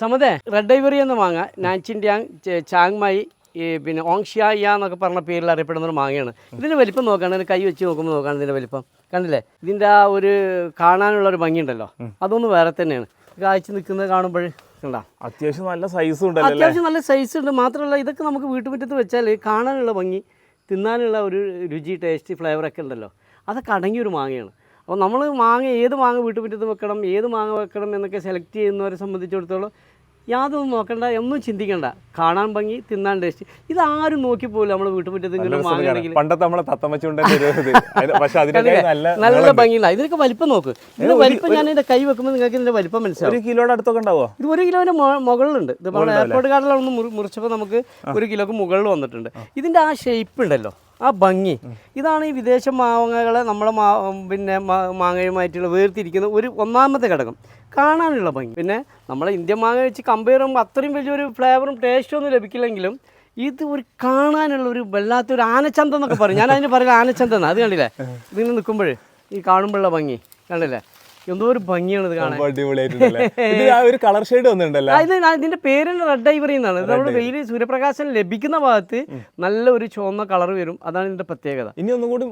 സമതേ red Ivory എന്ന് മാങ്ങ നാച്ചിൻഡ്യാങ് ചാങ്മായി പിന്നെ ഓങ്ഷ്യായ എന്നൊക്കെ പറഞ്ഞ പേരിൽ അറിയപ്പെടുന്ന ഒരു മാങ്ങയാണ്. ഇതിൻ്റെ വലിപ്പം നോക്കുകയാണെങ്കിൽ കൈ വെച്ച് നോക്കുമ്പോൾ നോക്കുകയാണ് ഇതിൻ്റെ വലിപ്പം കണ്ടില്ലേ. ഇതിൻ്റെ ആ ഒരു കാണാനുള്ളൊരു ഭംഗിയുണ്ടല്ലോ അതൊന്ന് വേറെ തന്നെയാണ്. കാഴ്ച നിൽക്കുന്നത് കാണുമ്പോൾ കണ്ടാ അത്യാവശ്യം നല്ല സൈസ് ഉണ്ട്. അത്യാവശ്യം നല്ല സൈസ് ഉണ്ട്. മാത്രമല്ല ഇതൊക്കെ നമുക്ക് വീട്ടുമുറ്റത്ത് വെച്ചാൽ കാണാനുള്ള ഭംഗി, തിന്നാനുള്ള ഒരു രുചി, ടേസ്റ്റ്, ഫ്ലേവറൊക്കെ ഉണ്ടല്ലോ, അതൊക്കെ അടങ്ങിയൊരു മാങ്ങയാണ്. അപ്പോൾ നമ്മൾ ഏത് മാങ്ങ വീട്ടുമുറ്റത്ത് വെക്കണം, ഏത് മാങ്ങ വെക്കണം എന്നൊക്കെ സെലക്ട് ചെയ്യുന്നവരെ സംബന്ധിച്ചിടത്തോളം യാതൊന്നും നോക്കണ്ട, ഒന്നും ചിന്തിക്കണ്ട. കാണാൻ ഭംഗി, തിന്നാൻ ടേസ്റ്റ്. ഇതാരും നോക്കിപ്പോലും നമ്മൾ വീട്ടുമുറ്റത്ത് ഇങ്ങനെ മാങ്ങയാണെങ്കിൽ നല്ല ഭംഗിയില്ല. ഇതിനൊക്കെ വലിപ്പം നോക്ക്. ഇതിന്റെ വലിപ്പം ഞാൻ ഇതിന്റെ കൈ വെക്കുമ്പോൾ നിങ്ങൾക്ക് ഇതിന്റെ വലിപ്പം മനസ്സിലാവും. 1 കിലോയുടെ അടുത്തൊക്കെ ഉണ്ടാവോ? ഇത് 1 കിലോന്റെ മുകളിലുണ്ട്. ഇത് നമ്മുടെ എയർപോർട്ട് കാർഡിലൊന്ന് മുറിച്ചപ്പോൾ നമുക്ക് 1 കിലോക്ക് മുകളിൽ വന്നിട്ടുണ്ട്. ഇതിന്റെ ആ ഷേപ്പ് ഉണ്ടല്ലോ, ആ ഭംഗി, ഇതാണ് ഈ വിദേശ മാങ്ങകളെ നമ്മളെ പിന്നെ മാങ്ങയുമായിട്ടുള്ള വേർതിരിക്കുന്ന ഒരു ഒന്നാമത്തെ ഘടകം, കാണാനുള്ള ഭംഗി. പിന്നെ നമ്മളെ ഇന്ത്യൻ മാങ്ങ വെച്ച് കമ്പയർ ചെയ്യുമ്പോൾ അത്രയും വലിയൊരു ഫ്ലേവറും ടേസ്റ്റും ഒന്നും ലഭിക്കില്ലെങ്കിലും ഇത് ഒരു കാണാനുള്ള ഒരു വല്ലാത്തൊരു ആനച്ചന്തം എന്നൊക്കെ പറയും. ഞാൻ അതിന് പറയുക ആനച്ചന്തം. അത് കണ്ടില്ലേ, ഇതിങ്ങനെ നിൽക്കുമ്പോൾ ഈ കാണുമ്പോഴുള്ള ഭംഗി കണ്ടില്ലേ, എന്തോ ഒരു ഭംഗിയാണ് ഇത് കാണാൻ. കളർ ഷെയ്ഡ് വന്നിട്ടുണ്ടല്ലോ. ഇതിന്റെ പേര് റെഡ് ഐവറി എന്നാണ്. നമ്മൾ വെയിൽ സൂര്യപ്രകാശം ലഭിക്കുന്ന ഭാഗത്ത് നല്ല ഒരു ചുവന്ന കളർ വരും, അതാണ് ഇതിന്റെ പ്രത്യേകത. ഇനി ഒന്നും കൂടി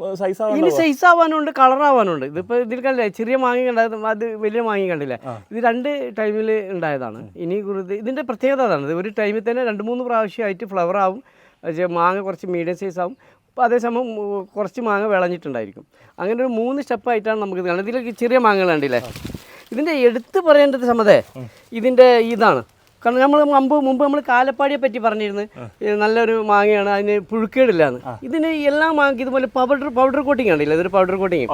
ഇനി സൈസ് ആവാനുണ്ട്, കളർ ആവാനുണ്ട്. ഇതിപ്പോ ഇതിൽ കണ്ടില്ലേ, ചെറിയ മാങ്ങ കണ്ടായത്, അത് വലിയ മാങ്ങ കണ്ടില്ലേ, ഇത് 2 ടൈമിൽ ഉണ്ടായതാണ്. ഇനി ഇതിന്റെ പ്രത്യേകത അതാണ്, ഇത് ഒരു ടൈമിൽ തന്നെ 2-3 പ്രാവശ്യമായിട്ട് ഫ്ലവർ ആവും. മാങ്ങ കുറച്ച് മീഡിയം സൈസ് ആവും, അപ്പോൾ അതേസമയം കുറച്ച് മാങ്ങ വിളഞ്ഞിട്ടുണ്ടായിരിക്കും. അങ്ങനെ ഒരു 3 സ്റ്റെപ്പായിട്ടാണ് നമുക്കിത് കാണുന്നത്. ഇതിലേക്ക് ചെറിയ മാങ്ങകൾ കണ്ടില്ലേ. ഇതിൻ്റെ എടുത്ത് പറയേണ്ടത് സമതേ ഇതിൻ്റെ ഇതാണ്. കാരണം മുമ്പ് നമ്മൾ കാലപ്പാടിയെ പറ്റി പറഞ്ഞിരുന്നു, നല്ലൊരു മാങ്ങയാണ്, അതിന് പുഴുക്കേടില്ലാന്ന്. ഇതിന് എല്ലാ മാങ്ങ ഇതുപോലെ പൗഡർ കോട്ടിങ് കണ്ടില്ല, ഇതൊരു പൗഡർ കോട്ടിങ്.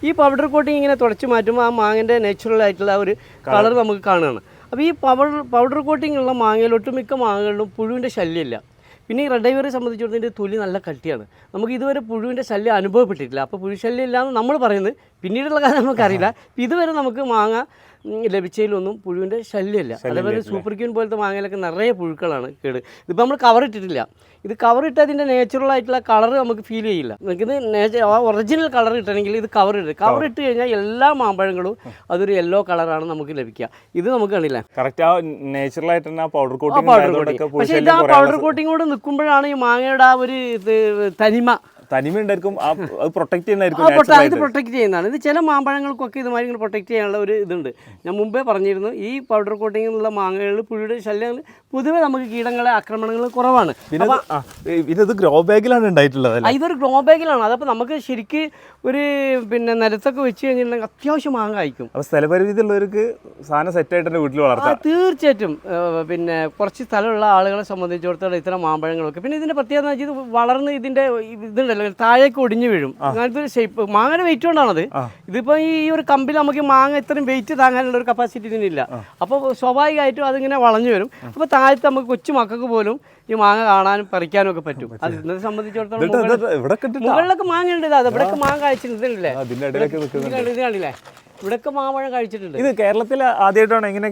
ഈ പൗഡർ കോട്ടിങ് ഇങ്ങനെ തുടച്ച് മാറ്റുമ്പോൾ ആ മാങ്ങൻ്റെ നാച്ചുറൽ ആയിട്ടുള്ള ആ ഒരു കളർ നമുക്ക് കാണുകയാണ്. അപ്പോൾ ഈ പൗഡർ കോട്ടിങ് ഉള്ള മാങ്ങയിൽ ഒട്ടുമിക്ക മാങ്ങകളിലും പുഴുവിൻ്റെ ശല്യമില്ല. പിന്നെ ഈ റെഡ് ഐവറിയെ സംബന്ധിച്ചിടത്തോളം ഇതിൻ്റെ തൊലി നല്ല കട്ടിയാണ്. നമുക്ക് ഇതുവരെ പുഴുവിൻ്റെ ശല്യം അനുഭവപ്പെട്ടിട്ടില്ല. അപ്പോൾ പുഴു ശല്യം ഇല്ലാന്ന് നമ്മൾ പറയുന്നത്, പിന്നീടുള്ള കാര്യം നമുക്കറിയില്ല. ഇതുവരെ നമുക്ക് മാങ്ങ ലഭിച്ചതിലൊന്നും പുഴുവിൻ്റെ ശല്യമില്ല. അതേപോലെ സൂപ്പർ ക്യൂൻ പോലത്തെ മാങ്ങയിലൊക്കെ നിറയെ പുഴുക്കളാണ് കേട്. ഇതിപ്പോൾ നമ്മൾ കവർ ഇട്ടിട്ടില്ല. ഇത് കവർ ഇട്ട് അതിൻ്റെ നാച്ചുറൽ ആയിട്ടുള്ള കളർ നമുക്ക് ഫീൽ ചെയ്യില്ല. നമുക്കിത് ഒറിജിനൽ കളർ കിട്ടണമെങ്കിൽ ഇത് കവർ ഇട്ട് കഴിഞ്ഞാൽ എല്ലാ മാമ്പഴങ്ങളും അതൊരു യെല്ലോ കളറാണ് നമുക്ക് ലഭിക്കുക. ഇത് നമുക്ക് കണ്ടില്ല, പക്ഷേ ഇത് ആ പൗഡർ കോട്ടിങ്ങോട് നിൽക്കുമ്പോഴാണ് ഈ മാങ്ങയുടെ ആ ഒരു തനിമയുണ്ടായിരിക്കും, അത് പ്രൊട്ടക്ട് ചെയ്യുന്നതാണ്. ഇത് ചില മാമ്പഴങ്ങൾക്കൊക്കെ ഇതുമാതിരി പ്രൊട്ടക്ട് ചെയ്യാനുള്ള ഒരു ഇതുണ്ട്. ഞാൻ മുമ്പേ പറഞ്ഞിരുന്നു, ഈ പൗഡർ കോട്ടിങ്ങുള്ള മാങ്ങകളിൽ പുഴുയുടെ ശല്യങ്ങൾ പൊതുവെ നമുക്ക് കീടങ്ങളെ ആക്രമണങ്ങൾ കുറവാണ്. ഇത് ഗ്രോ ബാഗിലാണ് ഉണ്ടായിട്ടുള്ളത്. ഇതൊരു ഗ്രോ ബാഗിലാണ്. അതപ്പോൾ നമുക്ക് ശരിക്ക് ഒരു പിന്നെ നിലത്തൊക്കെ വെച്ച് കഴിഞ്ഞിട്ടുണ്ടെങ്കിൽ അത്യാവശ്യം മാങ്ങ അയക്കും. അപ്പോൾ സ്ഥലപരിമിതി ഉള്ളവർക്ക് സാധനം സെറ്റായിട്ട് തന്നെ വീട്ടിൽ വളർത്താം. തീർച്ചയായിട്ടും. പിന്നെ കുറച്ച് സ്ഥലമുള്ള ആളുകളെ സംബന്ധിച്ചിടത്തോളം ഇത്തരം മാമ്പഴങ്ങളൊക്കെ. പിന്നെ ഇതിൻ്റെ പ്രത്യേകത എന്ന് വെച്ചാൽ ഇത് വളർന്ന് ഇതിൻ്റെ ഇതുണ്ടല്ലോ താഴേക്ക് ഒടിഞ്ഞു വീഴും. അങ്ങനത്തെ ഒരു ഷേപ്പ്, മാങ്ങയുടെ വെയിറ്റ് കൊണ്ടാണത്. ഇതിപ്പോൾ ഈ ഒരു കമ്പിൽ നമുക്ക് മാങ്ങ ഇത്രയും വെയിറ്റ് താങ്ങാനുള്ള ഒരു കപ്പാസിറ്റി ഇതിനില്ല. അപ്പോൾ സ്വാഭാവികമായിട്ടും അതിങ്ങനെ വളഞ്ഞു വരും. അപ്പോൾ താഴത്ത് നമുക്ക് കൊച്ചു മക്കൾക്ക് പോലും ഈ മാങ്ങ കാണാനും പറിക്കാനും ഒക്കെ പറ്റും. അത് ഇതിനെ സംബന്ധിച്ചിടത്തോളം മുകളിലൊക്കെ മാങ്ങ ഉണ്ട്. അത് ഇവിടെയൊക്കെ മാങ്ങ കഴിച്ചിട്ടുണ്ടല്ലേ, ഇത് കണ്ടില്ലേ, ഇവിടെയൊക്കെ മാമ്പഴം കഴിച്ചിട്ടുണ്ട്. ഇത് കേരളത്തിൽ ആദ്യമായിട്ടാണ് ഇങ്ങനെ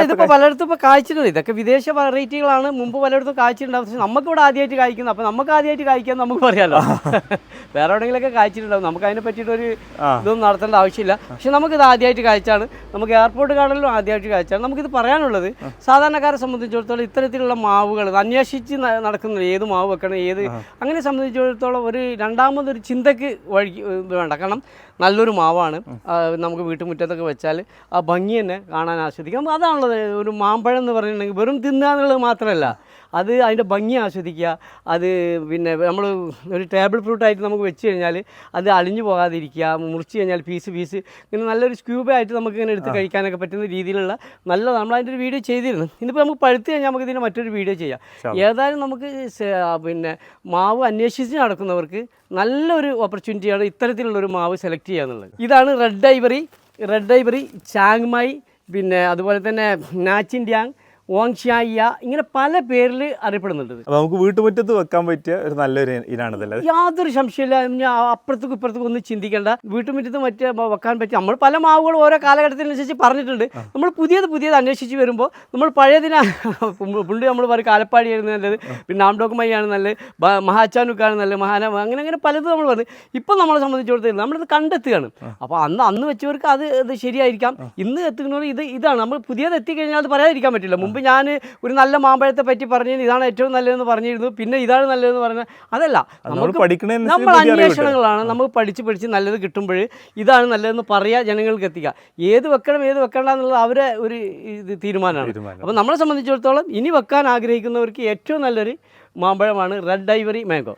ഇതിപ്പോൾ പലയിടത്തും ഇപ്പോൾ കായ്ച്ചിട്ടുണ്ട്. ഇതൊക്കെ വിദേശ വെറൈറ്റികളാണ്, മുമ്പ് പലയിടത്തും കായ്ച്ചിട്ടുണ്ടാവും. പക്ഷെ നമുക്കിവിടെ ആദ്യമായിട്ട് കായ്ക്കുന്നത്. അപ്പോൾ നമുക്ക് ആദ്യമായിട്ട് കായ്ക്കാൻ നമുക്ക് പറയാമല്ലോ. വേറെ എവിടെയെങ്കിലൊക്കെ കായ്ച്ചിട്ടുണ്ടാവും, നമുക്ക് അതിനെ പറ്റിയിട്ടൊരു ഇതൊന്നും നടത്തേണ്ട ആവശ്യമില്ല. പക്ഷെ നമുക്കിത് ആദ്യമായിട്ട് കായ്ച്ചാണ്, നമുക്ക് എയർപോർട്ട് കാർഡിലും ആദ്യമായിട്ട് കായ്ച്ചാണ്. നമുക്കിത് പറയാനുള്ളത്, സാധാരണക്കാരെ സംബന്ധിച്ചിടത്തോളം ഇത്തരത്തിലുള്ള മാവുകൾ അന്വേഷിച്ച് നടക്കുന്നത്, ഏത് മാവ് വെക്കണം, അങ്ങനെ സംബന്ധിച്ചിടത്തോളം ഒരു രണ്ടാമതൊരു ചിന്തക്ക് വേണ്ട. കാരണം നല്ലൊരു മാവാണ്, നമുക്ക് വീട്ടുമുറ്റത്തൊക്കെ വെച്ചാൽ ആ ഭംഗി തന്നെ കാണാൻ ആസ്വദിക്കാം. അതാണുള്ളത് ഒരു മാമ്പഴം എന്ന് പറഞ്ഞിട്ടുണ്ടെങ്കിൽ. വെറും തിന്നുക എന്നുള്ളത് മാത്രമല്ല, അത് അതിൻ്റെ ഭംഗി ആസ്വദിക്കുക. അത് പിന്നെ നമ്മൾ ഒരു ടേബിൾ ഫ്രൂട്ടായിട്ട് നമുക്ക് വെച്ച് കഴിഞ്ഞാൽ അത് അളിഞ്ഞു പോകാതിരിക്കുക. മുറിച്ച് കഴിഞ്ഞാൽ പീസ് ഇങ്ങനെ നല്ലൊരു സ്ക്യൂബായിട്ട് നമുക്ക് ഇങ്ങനെ എടുത്ത് കഴിക്കാനൊക്കെ പറ്റുന്ന രീതിയിലുള്ള നല്ലതാണ്. നമ്മളതിൻ്റെ ഒരു വീഡിയോ ചെയ്തിരുന്നു. ഇന്നിപ്പോൾ നമുക്ക് പഴുത്ത് കഴിഞ്ഞാൽ നമുക്ക് ഇതിൻ്റെ മറ്റൊരു വീഡിയോ ചെയ്യാം. ഏതായാലും നമുക്ക് പിന്നെ മാവ് അന്വേഷിച്ച് നടക്കുന്നവർക്ക് നല്ലൊരു ഓപ്പർച്യൂണിറ്റിയാണ് ഇത്തരത്തിലുള്ളൊരു മാവ് സെലക്ട് ചെയ്യുക എന്നുള്ളത്. ഇതാണ് റെഡ് ഐവറി, ചാങ്മായി, പിന്നെ അതുപോലെ തന്നെ നാച്ചിൻഡ്യാങ്, ഓങ്ഷ്യായ ഇങ്ങനെ പല പേരിൽ അറിയപ്പെടുന്നുണ്ട് ഇത്. അപ്പൊ നമുക്ക് വീട്ടുമുറ്റത്ത് വെക്കാൻ പറ്റിയ ഒരു നല്ലൊരു ഇനാണിതല്ലേ അത്? യാതൊരു സംശയമില്ല. ഞാൻ അപ്പുറത്തേക്കും ഇപ്പുറത്തേക്കും ഒന്നും ചിന്തിക്കേണ്ട. വീട്ടുമുറ്റത്ത് മറ്റേ വെക്കാൻ പറ്റും. നമ്മൾ പല മാവുകളും ഓരോ കാലഘട്ടത്തിനനുസരിച്ച് പറഞ്ഞിട്ടുണ്ട്. നമ്മൾ പുതിയത് അന്വേഷിച്ച് വരുമ്പോൾ നമ്മൾ പഴയതിനാ പണ്ട് നമ്മൾ പറയും കാലപ്പാടിയായിരുന്നു നല്ലത്, പിന്നെ നാംഡോക്കുമയ്യാണ് നല്ലത്, മഹാച്ചാനുക്കാണ് നല്ലത്, അങ്ങനെ പലതും നമ്മൾ പറഞ്ഞു. ഇപ്പം നമ്മളെ സംബന്ധിച്ചിടത്തോളം നമ്മളിത് കണ്ടെത്തുകയാണ്. അപ്പോൾ അന്ന് വെച്ചവർക്ക് അത് ശരിയായിരിക്കാം. ഇന്ന് എത്തുന്നവർ ഇതാണ് നമ്മൾ പുതിയത് എത്തിക്കഴിഞ്ഞാൽ അത് പറയാതിരിക്കാൻ പറ്റില്ല. മുമ്പ് ഞാൻ ഒരു നല്ല മാമ്പഴത്തെ പറ്റി പറഞ്ഞു, ഇതാണ് ഏറ്റവും നല്ലതെന്ന് പറഞ്ഞിരുന്നു, പിന്നെ ഇതാണ് നല്ലതെന്ന് പറഞ്ഞാൽ അതല്ല. നമ്മൾ അന്വേഷണങ്ങളാണ്. നമുക്ക് പഠിച്ച് നല്ലത് കിട്ടുമ്പോൾ ഇതാണ് നല്ലതെന്ന് പറയാ, ജനങ്ങൾക്ക് എത്തിക്കുക. ഏത് വെക്കണം ഏത് വെക്കണ്ട എന്നുള്ളത് അവരെ ഒരു തീരുമാനമാണ്. അപ്പോൾ നമ്മളെ സംബന്ധിച്ചിടത്തോളം ഇനി വെക്കാൻ ആഗ്രഹിക്കുന്നവർക്ക് ഏറ്റവും നല്ലൊരു മാമ്പഴമാണ് റെഡ് ഐവറി മാംഗോ.